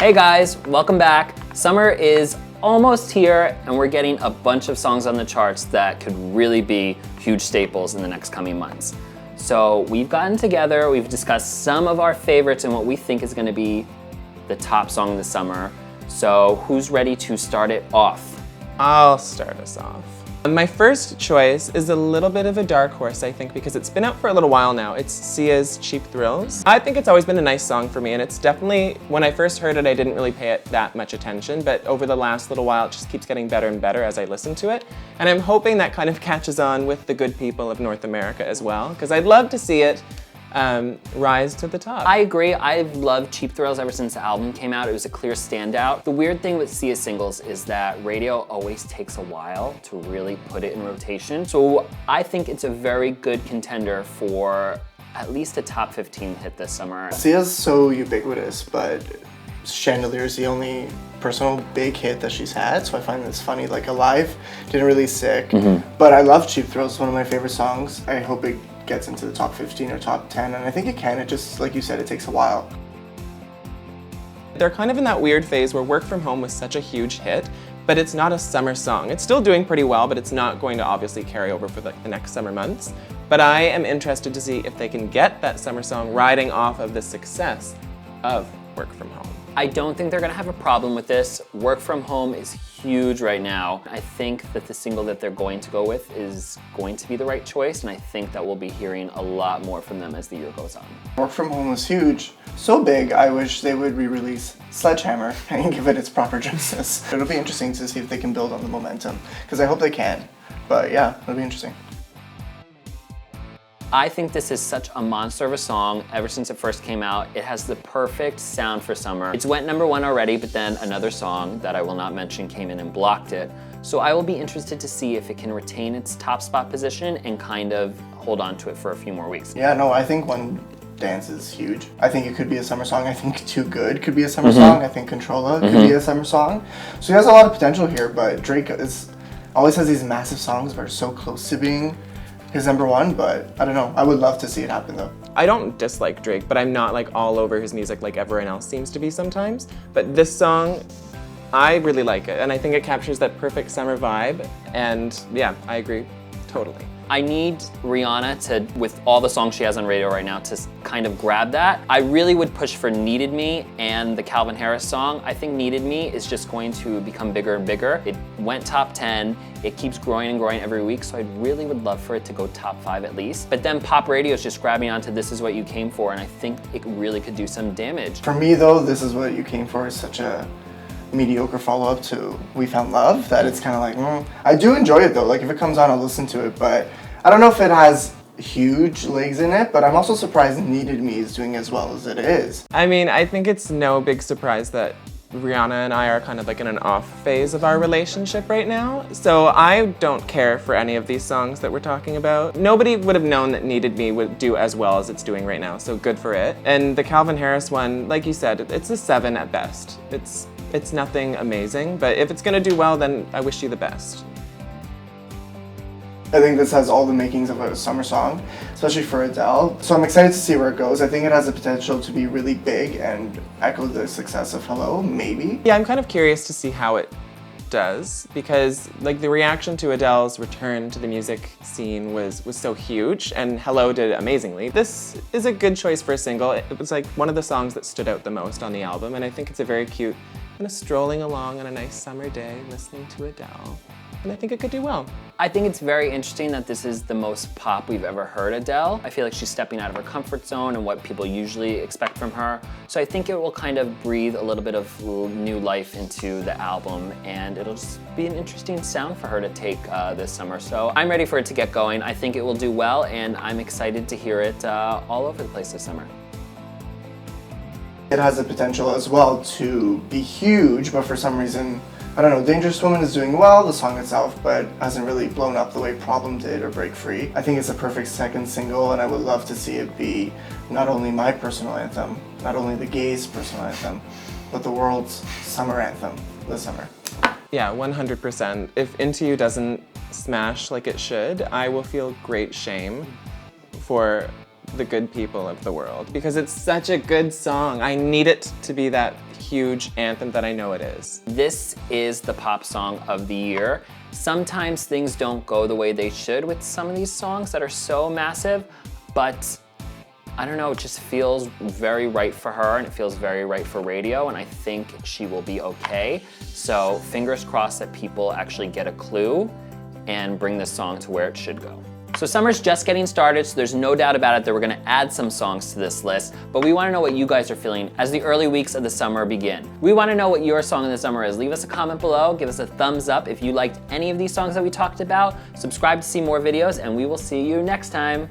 Hey guys, welcome back. Summer is almost here and we're getting a bunch of songs on the charts that could really be huge staples in the next coming months. So we've gotten together, we've discussed some of our favorites and what we think is gonna be the top song this summer. So who's ready to start it off? I'll start us off. My first choice is a little bit of a dark horse, I think, because it's been out for a little while now. It's Sia's Cheap Thrills. I think it's always been a nice song for me, and it's definitely, when I first heard it, I didn't really pay it that much attention, but over the last little while, it just keeps getting better and better as I listen to it. And I'm hoping that kind of catches on with the good people of North America as well, because I'd love to see it rise to the top. I agree. I've loved Cheap Thrills ever since the album came out. It was a clear standout. The weird thing with Sia singles is that radio always takes a while to really put it in rotation. So I think it's a very good contender for at least a top 15 hit this summer. Sia's so ubiquitous, but Chandelier is the only personal big hit that she's had, so I find this funny. Like Alive didn't release Sick, but I love Cheap Thrills. It's one of my favorite songs. I hope it gets into the top 15 or top 10, and I think it can. It just, like you said, it takes a while. They're kind of in that weird phase where Work From Home was such a huge hit, but it's not a summer song. It's still doing pretty well, but it's not going to obviously carry over for the next summer months. But I am interested to see if they can get that summer song riding off of the success of Work From Home. I don't think they're gonna have a problem with this. Work From Home is huge right now. I think that the single that they're going to go with is going to be the right choice, and I think that we'll be hearing a lot more from them as the year goes on. Work From Home was huge. So big, I wish they would re-release Sledgehammer and give it its proper justice. It'll be interesting to see if they can build on the momentum, because I hope they can. But yeah, it'll be interesting. I think this is such a monster of a song. Ever since it first came out, it has the perfect sound for summer. It's went #1 already, but then another song that I will not mention came in and blocked it. So I will be interested to see if it can retain its top spot position and kind of hold on to it for a few more weeks. Yeah, no, I think One Dance is huge. I think it could be a summer song. I think Too Good could be a summer song. I think Controlla could be a summer song. So he has a lot of potential here, but Drake always has these massive songs that are so close to being his #1, but I don't know. I would love to see it happen though. I don't dislike Drake, but I'm not like all over his music like everyone else seems to be sometimes. But this song, I really like it, and I think it captures that perfect summer vibe, and yeah, I agree, totally. I need Rihanna to, with all the songs she has on radio right now, to kind of grab that. I really would push for Needed Me and the Calvin Harris song. I think Needed Me is just going to become bigger and bigger. It went top 10, it keeps growing and growing every week, so I really would love for it to go top 5 at least. But then pop radio is just grabbing onto This Is What You Came For, and I think it really could do some damage. For me though, This Is What You Came For is such a mediocre follow-up to We Found Love that it's kind of like, I do enjoy it though. Like if it comes on, I'll listen to it, but I don't know if it has huge legs in it, but I'm also surprised Needed Me is doing as well as it is. I mean, I think it's no big surprise that Rihanna and I are kind of like in an off phase of our relationship right now. So I don't care for any of these songs that we're talking about. Nobody would have known that Needed Me would do as well as it's doing right now, so good for it. And the Calvin Harris one, like you said, it's a 7 at best. It's nothing amazing, but if it's gonna do well, then I wish you the best. I think this has all the makings of a summer song, especially for Adele. So I'm excited to see where it goes. I think it has the potential to be really big and echo the success of Hello, maybe. Yeah, I'm kind of curious to see how it does, because like the reaction to Adele's return to the music scene was so huge, and Hello did amazingly. This is a good choice for a single. It was like one of the songs that stood out the most on the album, and I think it's a very cute, kind of strolling along on a nice summer day listening to Adele. And I think it could do well. I think it's very interesting that this is the most pop we've ever heard Adele. I feel like she's stepping out of her comfort zone and what people usually expect from her. So I think it will kind of breathe a little bit of new life into the album, and it'll just be an interesting sound for her to take this summer. So I'm ready for it to get going. I think it will do well, and I'm excited to hear it all over the place this summer. It has the potential as well to be huge, but for some reason, I don't know, Dangerous Woman is doing well, the song itself, but hasn't really blown up the way Problem did or Break Free. I think it's a perfect second single, and I would love to see it be not only my personal anthem, not only the gays' personal anthem, but the world's summer anthem this summer. Yeah, 100%. If Into You doesn't smash like it should, I will feel great shame for the good people of the world because it's such a good song. I need it to be that huge anthem that I know it is. This is the pop song of the year. Sometimes things don't go the way they should with some of these songs that are so massive, but I don't know, it just feels very right for her and it feels very right for radio, and I think she will be okay. So fingers crossed that people actually get a clue and bring this song to where it should go. So summer's just getting started, so there's no doubt about it that we're gonna add some songs to this list, but we wanna know what you guys are feeling as the early weeks of the summer begin. We wanna know what your song of the summer is. Leave us a comment below, give us a thumbs up if you liked any of these songs that we talked about, subscribe to see more videos, and we will see you next time.